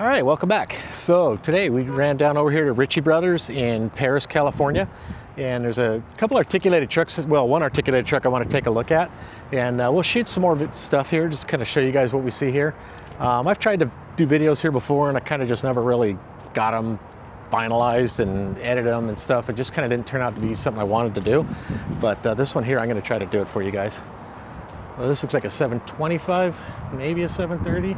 All right, welcome back. So today we ran down over here to Ritchie Bros in Perris, California, and there's a couple articulated trucks, well, one articulated truck I want to take a look at, and we'll shoot some more stuff here, just kind of show you guys what we see here. I've tried to do videos here before, and I kind of just never really got them finalized and edited them and stuff. It just kind of didn't turn out to be something I wanted to do, but this one here, I'm going to try to do it for you guys. Well, this looks like a 725, maybe a 730.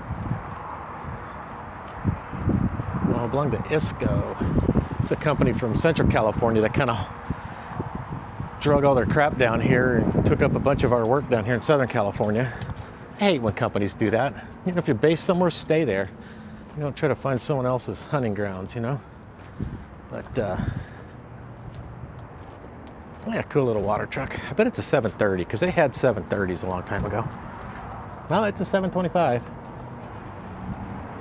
Well, it belonged to ISCO. It's a company from Central California that kind of drug all their crap down here and took up a bunch of our work down here in Southern California. I hate when companies do that. You know, if you're based somewhere, stay there. You don't try to find someone else's hunting grounds, you know? But, yeah, cool little water truck. I bet it's a 730 because they had 730s a long time ago. No, it's a 725.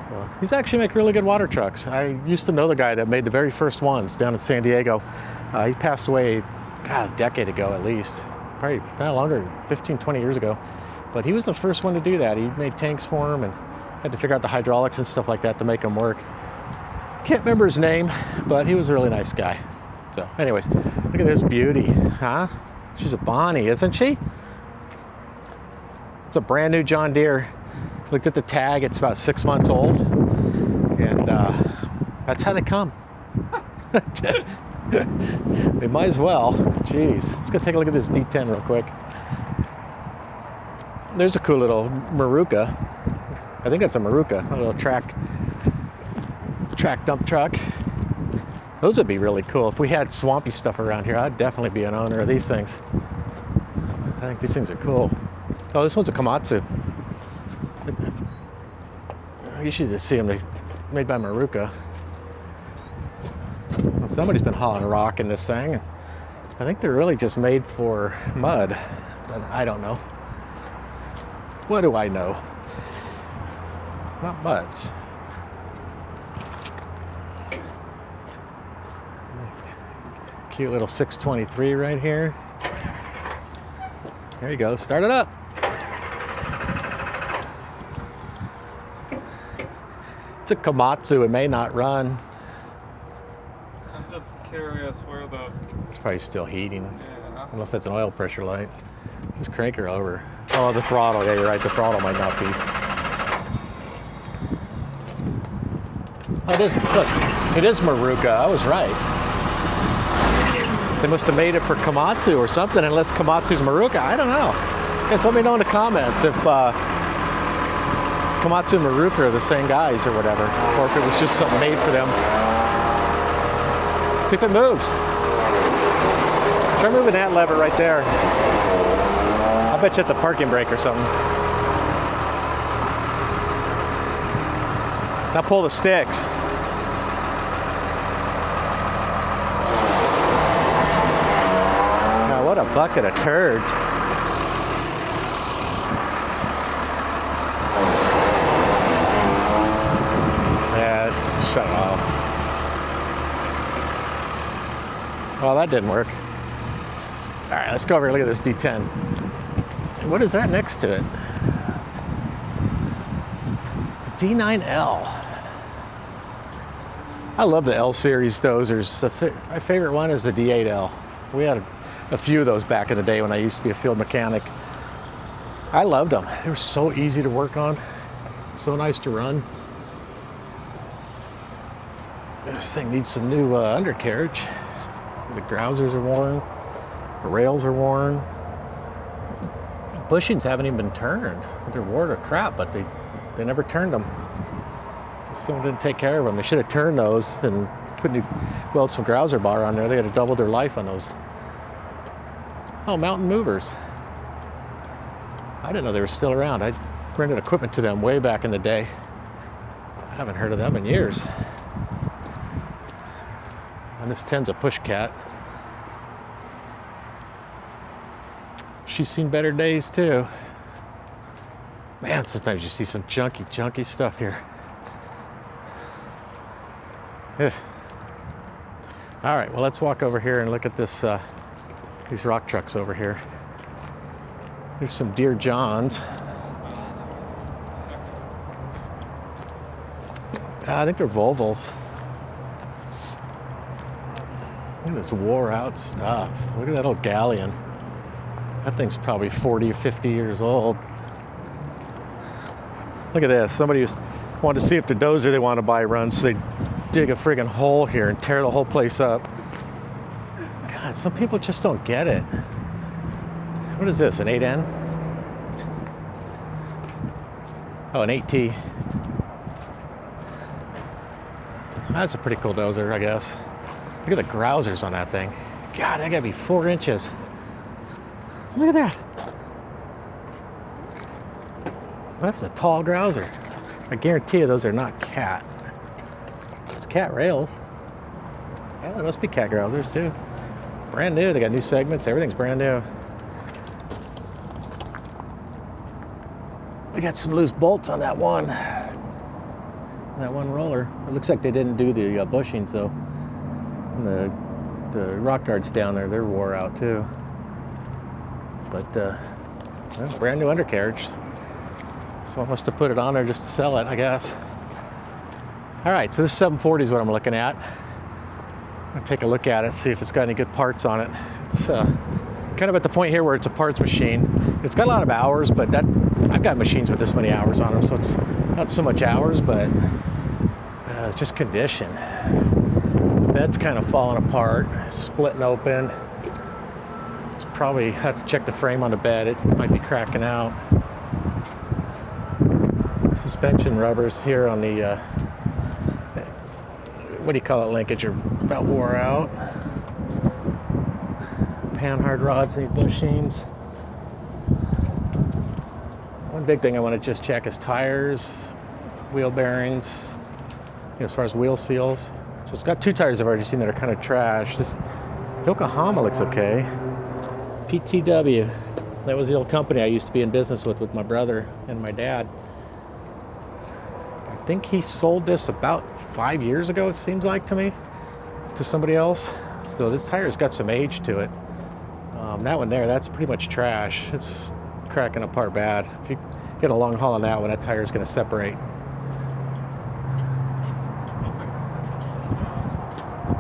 So these actually make really good water trucks. I used to know the guy that made the very first ones down in San Diego. He passed away, God, a decade ago at least. Probably longer, 15, 20 years ago. But he was the first one to do that. He made tanks for them and had to figure out the hydraulics and stuff like that to make them work. Can't remember his name, but he was a really nice guy. So anyways, look at this beauty, huh? She's a Bonnie, isn't she? It's a brand new John Deere. Looked at the tag, it's about 6 months old. And that's how they come. They might as well. Jeez, let's go take a look at this D10 real quick. There's a cool little Morooka. I think that's a Morooka, a little track dump truck. Those would be really cool. If we had swampy stuff around here, I'd definitely be an owner of these things. I think these things are cool. Oh, this one's a Komatsu. You should just see them. They're made by Morooka. Well, somebody's been hauling rock in this thing. I think they're really just made for mud, but I don't know. What do I know? Not much. Cute little 623 right here. There you go, start it up. It's a Komatsu, it may not run. I'm just curious where the... It's probably still heating, Yeah. unless that's an oil pressure light. Just crank her over. Oh, the throttle, yeah, you're right, the throttle might not be. Oh, it is, look, it is Morooka, I was right. They must have made it for Komatsu or something, unless Komatsu's Morooka, I don't know. Guys, let me know in the comments if Komatsu and Morooka are the same guys or whatever, or if it was just something made for them. See if it moves. Try moving that lever right there. I bet you it's a parking brake or something. Now pull the sticks. Now what a bucket of turds. Shut off. Well, that didn't work. All right, let's go over here. Look at this D10. What is that next to it? D9L. I love the L series dozers. My favorite one is the D8L. We had a few of those back in the day when I used to be a field mechanic. I loved them. They were so easy to work on, so nice to run. This thing needs some new undercarriage. The grousers are worn. The rails are worn. The bushings haven't even been turned. They're worn to crap, but they never turned them. Someone didn't take care of them. They should have turned those and weld some grouser bar on there. They had to double their life on those. Oh, mountain movers. I didn't know they were still around. I rented equipment to them way back in the day. I haven't heard of them in years. And this 10's a push cat. She's seen better days too. Man, sometimes you see some junky stuff here. Ugh. All right, well, let's walk over here and look at this. These rock trucks over here. There's some Deere Johns. I think they're Volvos. Look at this wore out stuff. Look at that old galleon. That thing's probably 40 or 50 years old. Look at this. Somebody wanted to see if the dozer they want to buy runs, so they dig a friggin' hole here and tear the whole place up. God, some people just don't get it. What is this, an 8N? Oh, an 8T. That's a pretty cool dozer, I guess. Look at the grousers on that thing. God, that gotta be 4 inches. Look at that. That's a tall grouser. I guarantee you those are not cat. It's cat rails. Yeah, there must be cat grousers too. Brand new, they got new segments, everything's brand new. We got some loose bolts on that one roller. It looks like they didn't do the bushings though. And the rock guards down there, they're wore out too. But well, brand new undercarriage. So I must have put it on there just to sell it, I guess. All right, so this 740 is what I'm looking at. I'm gonna take a look at it, see if it's got any good parts on it. It's kind of at the point here where it's a parts machine. It's got a lot of hours, but I've got machines with this many hours on them, so it's not so much hours, but it's just condition. The bed's kind of falling apart, splitting open. It's probably, I have to check the frame on the bed. It might be cracking out. Suspension rubbers here on the, what do you call it, linkage, are about wore out. Panhard rods need bushings. One big thing I want to just check is tires, wheel bearings, as far as wheel seals. So it's got 2 tires I've already seen that are kind of trash. This Yokohama looks okay. PTW, that was the old company I used to be in business with my brother and my dad. I think he sold this about 5 years ago, it seems like to me, to somebody else. So this tire's got some age to it. That one there, that's pretty much trash. It's cracking apart bad. If you get a long haul on that one, that tire's going to separate.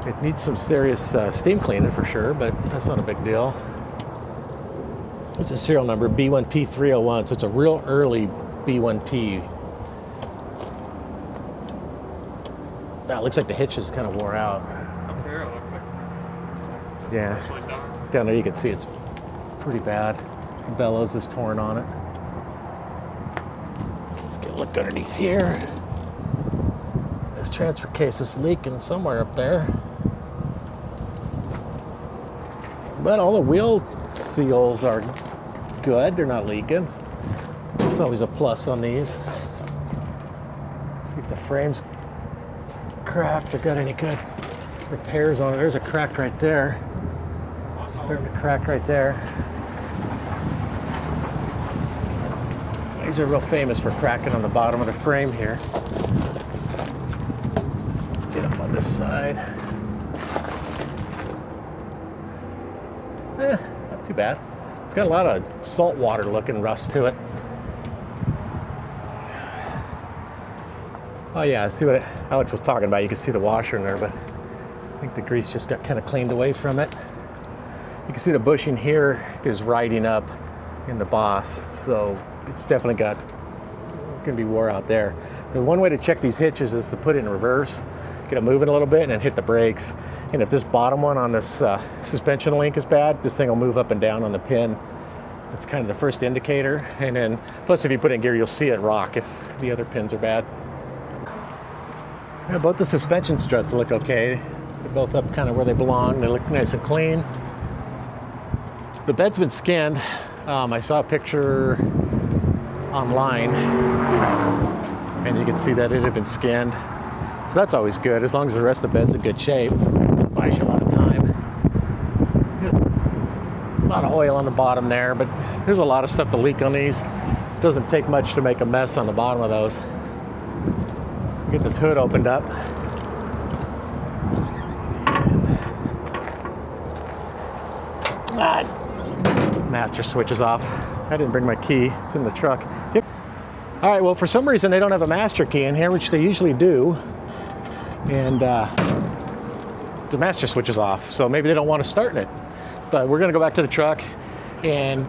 It needs some serious steam cleaning for sure, but that's not a big deal. It's a serial number, B1P301, so it's a real early B1P. Now it looks like the hitch is kind of wore out. Up here, it looks like. Yeah. Down there you can see it's pretty bad. The bellows is torn on it. Let's get a look underneath here. This transfer case is leaking somewhere up there. But all the wheel seals are good. They're not leaking. It's always a plus on these. See if the frame's cracked or got any good repairs on it. There's a crack right there. Starting to crack right there. These are real famous for cracking on the bottom of the frame here. Let's get up on this side. It's not too bad. It's got a lot of saltwater looking rust to it. Oh yeah, I see what Alex was talking about. You can see the washer in there, but I think the grease just got kind of cleaned away from it. You can see the bushing here is riding up in the boss, so it's definitely gonna be wore out there. The one way to check these hitches is to put it in reverse, get it moving a little bit, and then hit the brakes. And if this bottom one on this suspension link is bad, this thing will move up and down on the pin. That's kind of the first indicator. And then, plus if you put it in gear, you'll see it rock if the other pins are bad. Yeah, both the suspension struts look okay. They're both up kind of where they belong. They look nice and clean. The bed's been skinned. I saw a picture online, and you can see that it had been skinned. So that's always good, as long as the rest of the bed's in good shape. It buys you a lot of time. A lot of oil on the bottom there, but there's a lot of stuff to leak on these. It doesn't take much to make a mess on the bottom of those. Get this hood opened up. Master switch is off. I didn't bring my key. It's in the truck. Yep. All right, well, for some reason they don't have a master key in here, which they usually do. And the master switch is off, so maybe they don't want to start it. But we're gonna go back to the truck and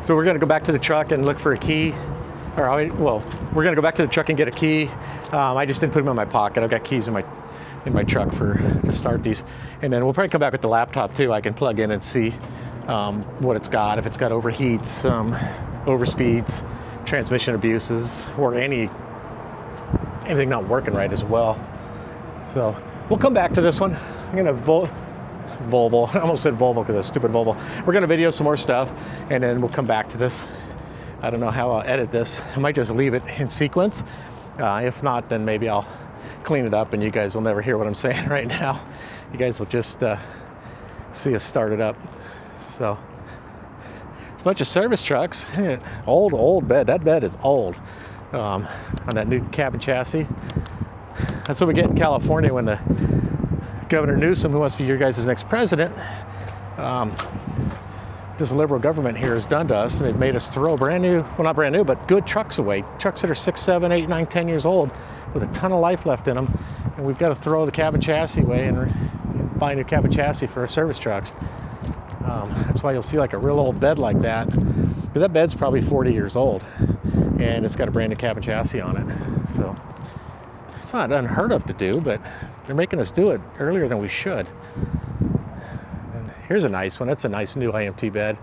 so we're gonna go back to the truck and look for a key. Well, we're gonna go back to the truck and get a key. I just didn't put them in my pocket. I've got keys in my truck to start these. And then we'll probably come back with the laptop too. I can plug in and see what it's got, if it's got overheats, overspeeds, transmission abuses, or anything not working right as well. So we'll come back to this one. I'm gonna Volvo. I almost said Volvo because of stupid Volvo. We're gonna video some more stuff and then we'll come back to this. I don't know how I'll edit this. I might just leave it in sequence. If not, then maybe I'll clean it up and you guys will never hear what I'm saying right now. You guys will just see us start it up. So it's a bunch of service trucks. Old bed. That bed is old on that new cabin chassis. That's what we get in California when the Governor Newsom, who wants to be your guys' next president, this liberal government here has done to us, and they've made us throw brand new, well, not brand new, but good trucks away. Trucks that are 6, 7, 8, 9, 10 years old with a ton of life left in them. And we've got to throw the cabin chassis away and buy a new cabin chassis for our service trucks. That's why you'll see like a real old bed like that. Because that bed's probably 40 years old and it's got a brand new cabin chassis on it. So it's not unheard of to do, but they're making us do it earlier than we should. And here's a nice one. That's a nice new IMT bed.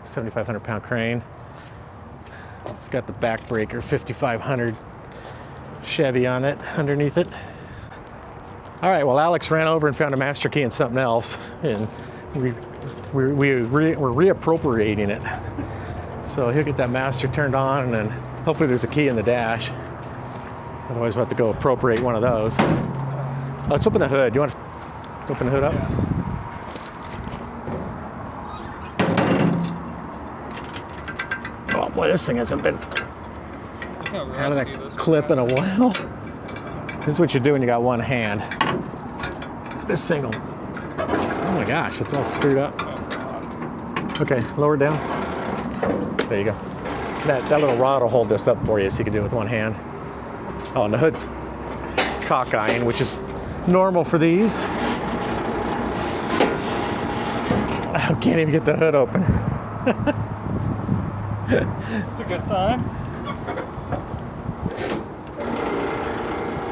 7,500 pound crane. It's got the backbreaker 5500 Chevy on it, underneath it. All right, well, Alex ran over and found a master key in something else, and we're reappropriating it. So he'll get that master turned on, and then hopefully there's a key in the dash. Otherwise we'll have to go appropriate one of those. Let's open the hood. You want to open the hood up? Yeah. Oh boy, this thing hasn't been out of that clip in a while. This is what you do when you got one hand. This thing will, oh my gosh, it's all screwed up. Okay, lower it down. There you go. That little rod will hold this up for you so you can do it with one hand. Oh, and the hood's cockeying, which is normal for these. I can't even get the hood open. It's a good sign.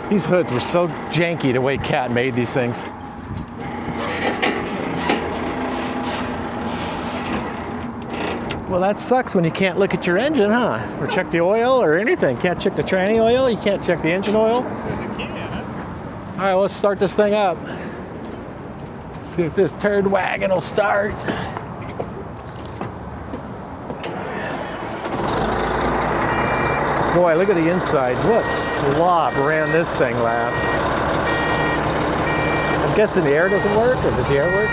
These hoods were so janky the way Cat made these things. Well, that sucks when you can't look at your engine, huh? Or check the oil or anything. Can't check the tranny oil, you can't check the engine oil. There's a key in it. All right, let's start this thing up. See if this turd wagon will start. Boy, look at the inside. What slop ran this thing last. I'm guessing the air doesn't work, or does the air work?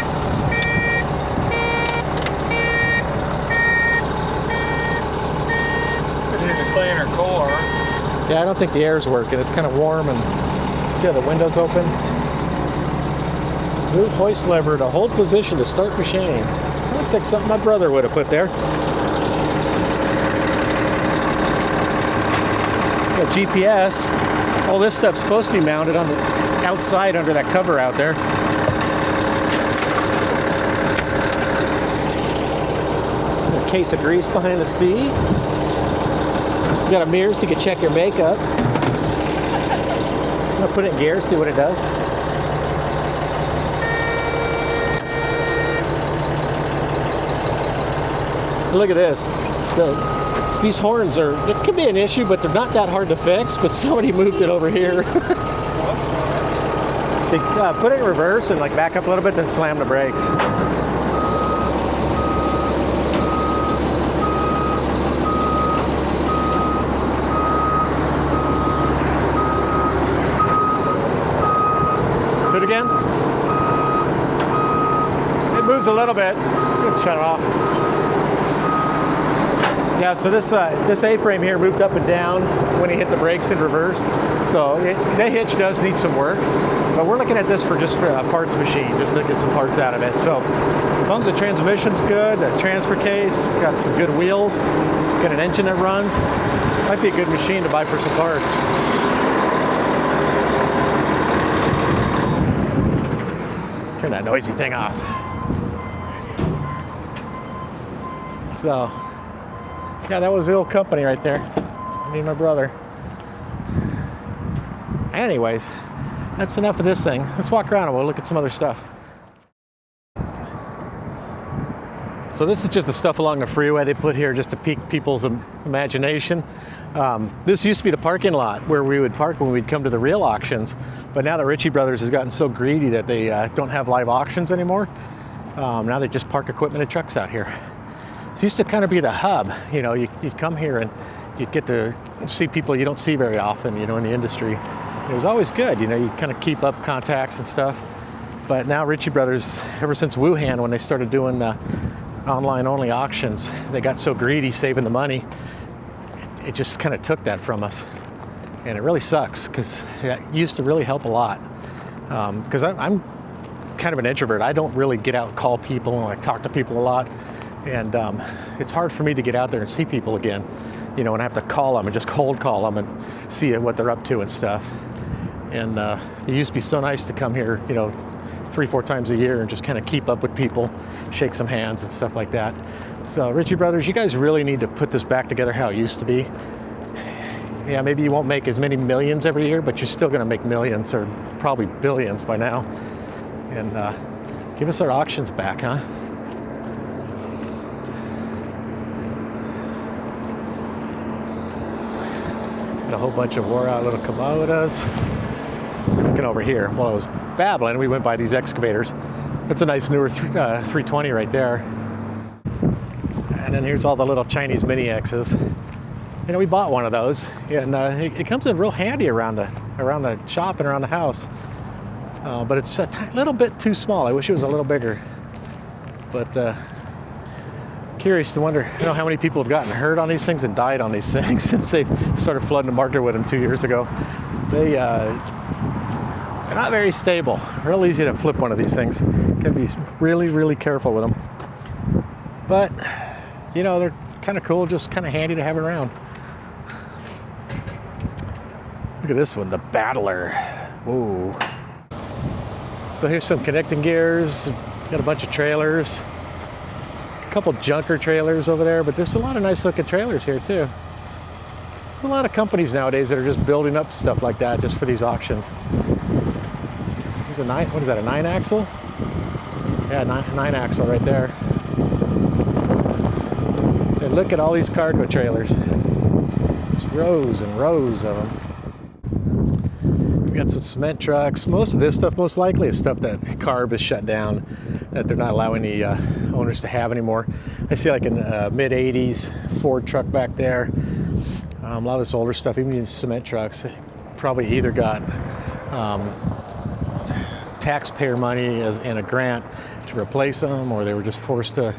Could use a cleaner core. Yeah, I don't think the air's working. It's kind of warm, and see how the window's open? Move hoist lever to hold position to start machine. Looks like something my brother would have put there. Got GPS. All this stuff's supposed to be mounted on the outside under that cover out there. A case of grease behind the seat. It's got a mirror so you can check your makeup. I'm gonna put it in gear, see what it does. Look at this. These horns are, it could be an issue, but they're not that hard to fix, but somebody moved it over here. They, put it in reverse and like back up a little bit, then slam the brakes. Do it again. It moves a little bit. Good, shut it off. Yeah, so this A-frame here moved up and down when he hit the brakes in reverse. So the hitch does need some work. But we're looking at this for just for a parts machine, just to get some parts out of it. So as long as the transmission's good, the transfer case, got some good wheels, got an engine that runs, might be a good machine to buy for some parts. Turn that noisy thing off. So, yeah, that was the old company right there. Me and my brother. Anyways, that's enough of this thing. Let's walk around and we'll look at some other stuff. So this is just the stuff along the freeway they put here just to pique people's imagination. This used to be the parking lot where we would park when we'd come to the real auctions, but now the Ritchie Brothers has gotten so greedy that they don't have live auctions anymore. Now they just park equipment and trucks out here. So it used to kind of be the hub. You know, you'd come here and you'd get to see people you don't see very often, you know, in the industry. It was always good, you know, you kind of keep up contacts and stuff. But now Ritchie Brothers, ever since Wuhan, when they started doing the online-only auctions, they got so greedy saving the money, it just kind of took that from us. And it really sucks, because it used to really help a lot. Because I'm kind of an introvert. I don't really get out and call people, and I talk to people a lot. And it's hard for me to get out there and see people again. You know, and I have to call them and just cold call them and see what they're up to and stuff. And it used to be so nice to come here, you know, 3-4 times a year and just kind of keep up with people, shake some hands and stuff like that. So Ritchie Brothers, you guys really need to put this back together how it used to be. Yeah, maybe you won't make as many millions every year, but you're still going to make millions or probably billions by now. And give us our auctions back, huh? Got a whole bunch of wore out little Kubotas. Looking over here, while I was babbling, we went by these excavators. That's a nice newer 320 right there. And then here's all the little Chinese mini X's. You know, we bought one of those, and it comes in real handy around the shop and around the house. But it's a little bit too small. I wish it was a little bigger. But curious to wonder, you know, how many people have gotten hurt on these things and died on these things since they started flooding the market with them 2 years ago. They're not very stable. Real easy to flip one of these things. Gotta be really, really careful with them. But, you know, they're kind of cool, just kind of handy to have around. Look at this one, the Battler. Whoa. So here's some connecting gears. Got a bunch of trailers. A couple junker trailers over there, but there's a lot of nice looking trailers here too. There's a lot of companies nowadays that are just building up stuff like that just for these auctions. There's a what is that, a 9-axle? Yeah, 9-axle right there. And look at all these cargo trailers. There's rows and rows of them. We got some cement trucks. Most of this stuff, most likely, is stuff that CARB has shut down, that they're not allowing the owners to have anymore. I see like a mid-80s Ford truck back there. A lot of this older stuff, even these cement trucks, probably either got taxpayer money in a grant to replace them, or they were just forced to,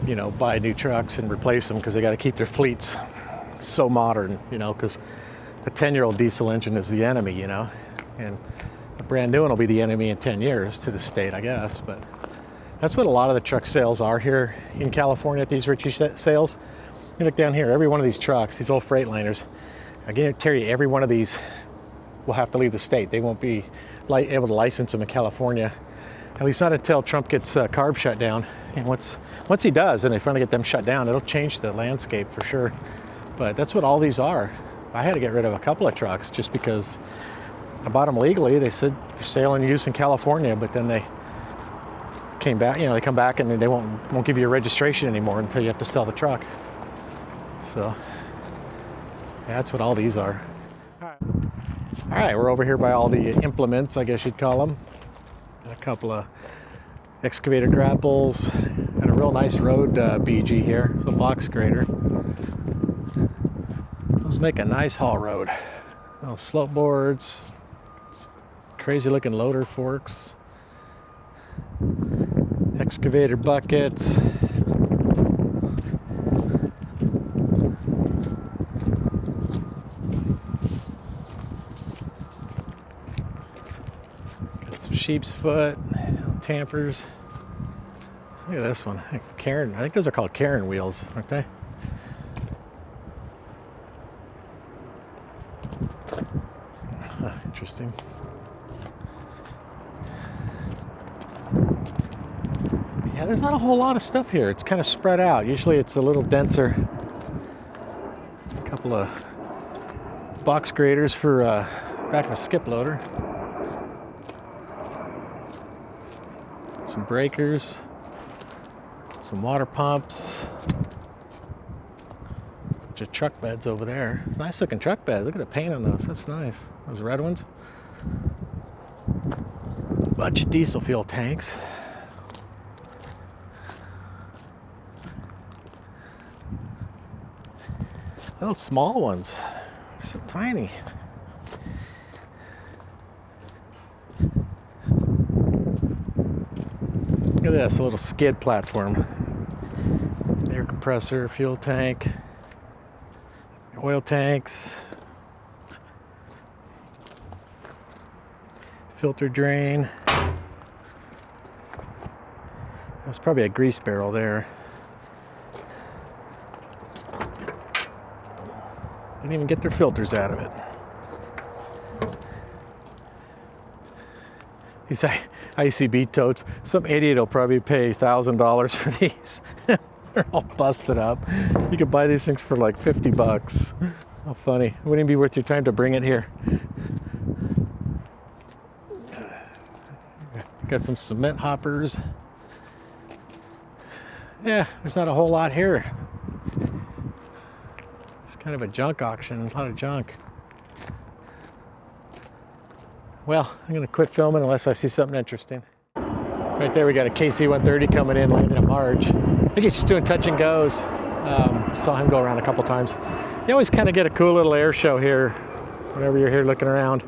you know, buy new trucks and replace them because they got to keep their fleets so modern, you know, because a 10-year-old diesel engine is the enemy, you know, and a brand new one will be the enemy in 10 years to the state, I guess. But that's what a lot of the truck sales are here in California at these Ritchie sales. You look down here, every one of these trucks, these old Freightliners, I guarantee you every one of these will have to leave the state. They won't be able to license them in California, at least not until Trump gets CARB shut down. And once he does, and they finally get them shut down, it'll change the landscape for sure. But that's what all these are. I had to get rid of a couple of trucks just because I bought them legally. They said for sale and use in California, but then they came back. You know, they come back and they won't give you a registration anymore until you have to sell the truck. So yeah, that's what all these are. All right, we're over here by all the implements, I guess you'd call them. A couple of excavator grapples and a real nice road BG here. It's a box grader. Let's make a nice haul road. Little slope boards, crazy looking loader forks, excavator buckets. Some sheep's foot, tampers. Look at this one. Karen, I think those are called Karen wheels, aren't they? Interesting. Yeah, there's not a whole lot of stuff here. It's kind of spread out. Usually it's a little denser. A couple of box graders for back of a skip loader. Some breakers. Some water pumps. Bunch of truck beds over there. It's a nice looking truck bed. Look at the paint on those. That's nice. Those red ones. Bunch of diesel fuel tanks. Little small ones. So tiny. Look at this, a little skid platform. Air compressor, fuel tank, oil tanks, filter drain. There's probably a grease barrel there. Didn't even get their filters out of it. These ICB totes, some idiot will probably pay $1,000 for these. They're all busted up. You could buy these things for like 50 bucks. How funny. It wouldn't even be worth your time to bring it here. Got some cement hoppers. Yeah, there's not a whole lot here. It's kind of a junk auction, a lot of junk. Well, I'm gonna quit filming unless I see something interesting. Right there we got a KC-130 coming in, landing in March. I think he's just doing touch and goes. Saw him go around a couple times. You always kind of get a cool little air show here whenever you're here looking around.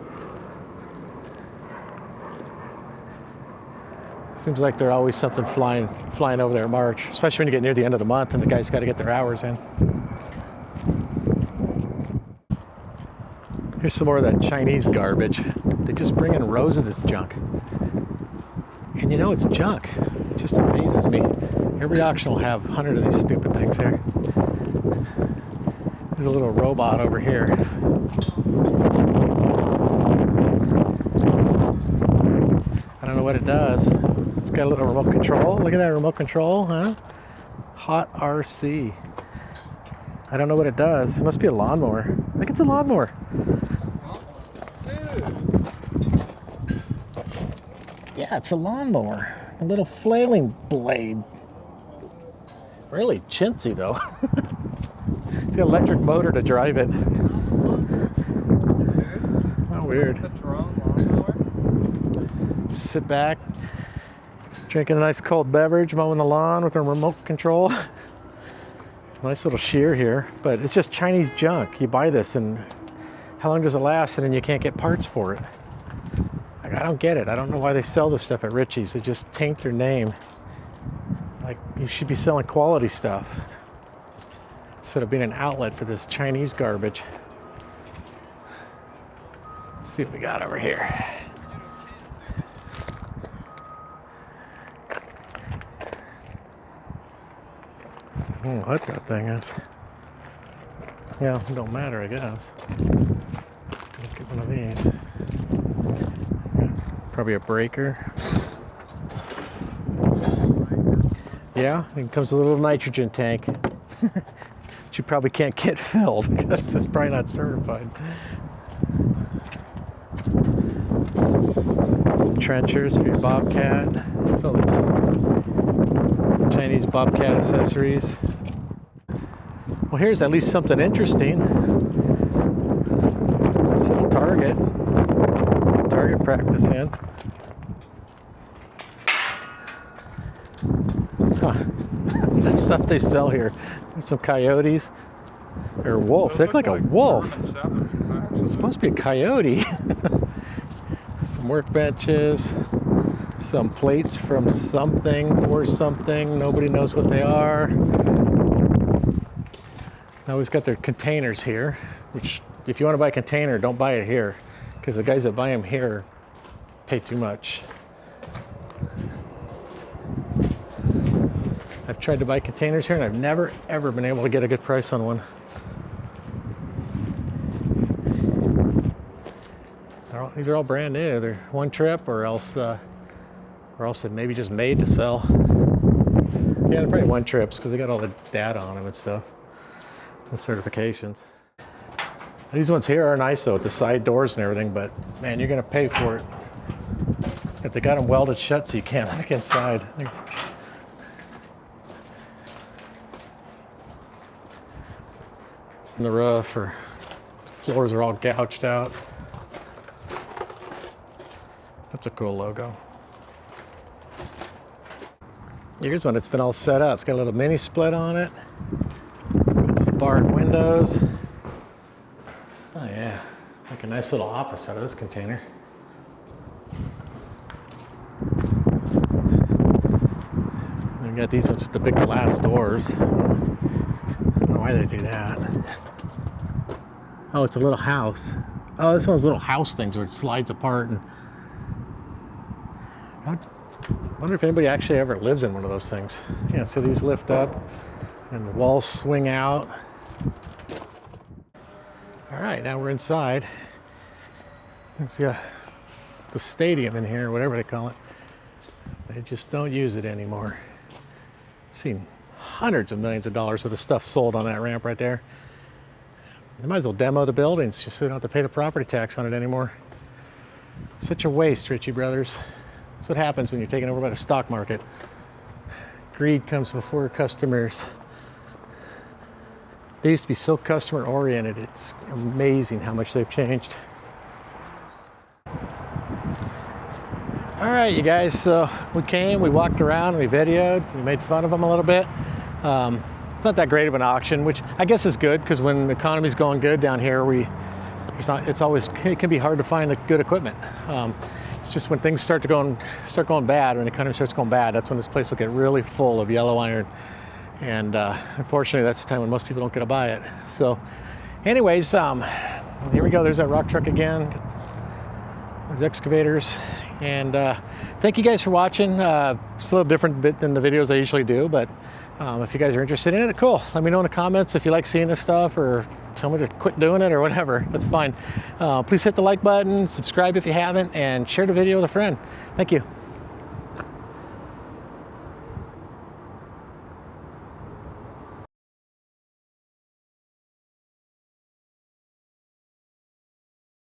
Seems like there's always something flying over there in March, especially when you get near the end of the month and the guys got to get their hours in. Here's some more of that Chinese garbage. They just bring in rows of this junk. And you know it's junk. It just amazes me. Every auction will have 100 of these stupid things here. There's a little robot over here. I don't know what it does. It's got a little remote control. Look at that remote control, huh? Hot RC. I don't know what it does. It must be a lawnmower. I think it's a lawnmower. Yeah, it's a lawnmower. A little flailing blade. Really chintzy though. It's got an electric motor to drive it. How weird. The drone lawnmower. Just sit back, drinking a nice cold beverage, mowing the lawn with a remote control. Nice little shear here, but it's just Chinese junk. You buy this and how long does it last and then you can't get parts for it? I don't get it. I don't know why they sell this stuff at Ritchie's. They just taint their name. Like, you should be selling quality stuff instead of being an outlet for this Chinese garbage. Let's see what we got over here. I don't know what that thing is. Yeah, it don't matter, I guess. Let's get one of these. Probably a breaker. Yeah, it comes with a little nitrogen tank. Which you probably can't get filled because it's probably not certified. Some trenchers for your Bobcat. That's all the Chinese Bobcat accessories. Well, here's at least something interesting. Nice little target. Some target practice in. Huh. The stuff they sell here. There's some coyotes. Or wolves. They look like a wolf. It's supposed to be a coyote. Some workbenches. Some plates from something or something. Nobody knows what they are. Now we've got their containers here, which if you want to buy a container, don't buy it here, because the guys that buy them here pay too much. I've tried to buy containers here and I've never ever been able to get a good price on one. These are all brand new. They're one trip or else they're maybe just made to sell. Yeah, they're probably one trips because they got all the data on them and stuff, the certifications. These ones here are nice though with the side doors and everything, but man, you're gonna pay for it. If they got them welded shut so you can't look inside. And the roof or floors are all gouged out. That's a cool logo. Here's one that's been all set up. It's got a little mini split on it. Got some barred windows. Oh yeah, like a nice little office out of this container. We got these ones with the big glass doors. I don't know why they do that. Oh, it's a little house. Oh, this one's little house things where it slides apart. And I wonder if anybody actually ever lives in one of those things. Yeah, so these lift up and the walls swing out. All right, now we're inside. Let's see the stadium in here, whatever they call it. They just don't use it anymore. I've seen hundreds of millions of dollars worth of stuff sold on that ramp right there. They might as well demo the buildings just so they don't have to pay the property tax on it anymore. Such a waste, Ritchie Brothers. That's what happens when you're taken over by the stock market. Greed comes before customers. They used to be so customer oriented. It's amazing how much they've changed. All right, you guys, so we came, we walked around, we videoed, we made fun of them a little bit. It's not that great of an auction, which I guess is good because when the economy's going good down here, it can be hard to find the good equipment. It's just when things start going bad, when the economy starts going bad, that's when this place will get really full of yellow iron. And unfortunately, that's the time when most people don't get to buy it. So anyways, here we go. There's that rock truck again. There's excavators. And thank you guys for watching. It's a little different bit than the videos I usually do, but if you guys are interested in it, cool. Let me know in the comments if you like seeing this stuff or tell me to quit doing it or whatever. That's fine. Please hit the like button, subscribe if you haven't, and share the video with a friend. Thank you.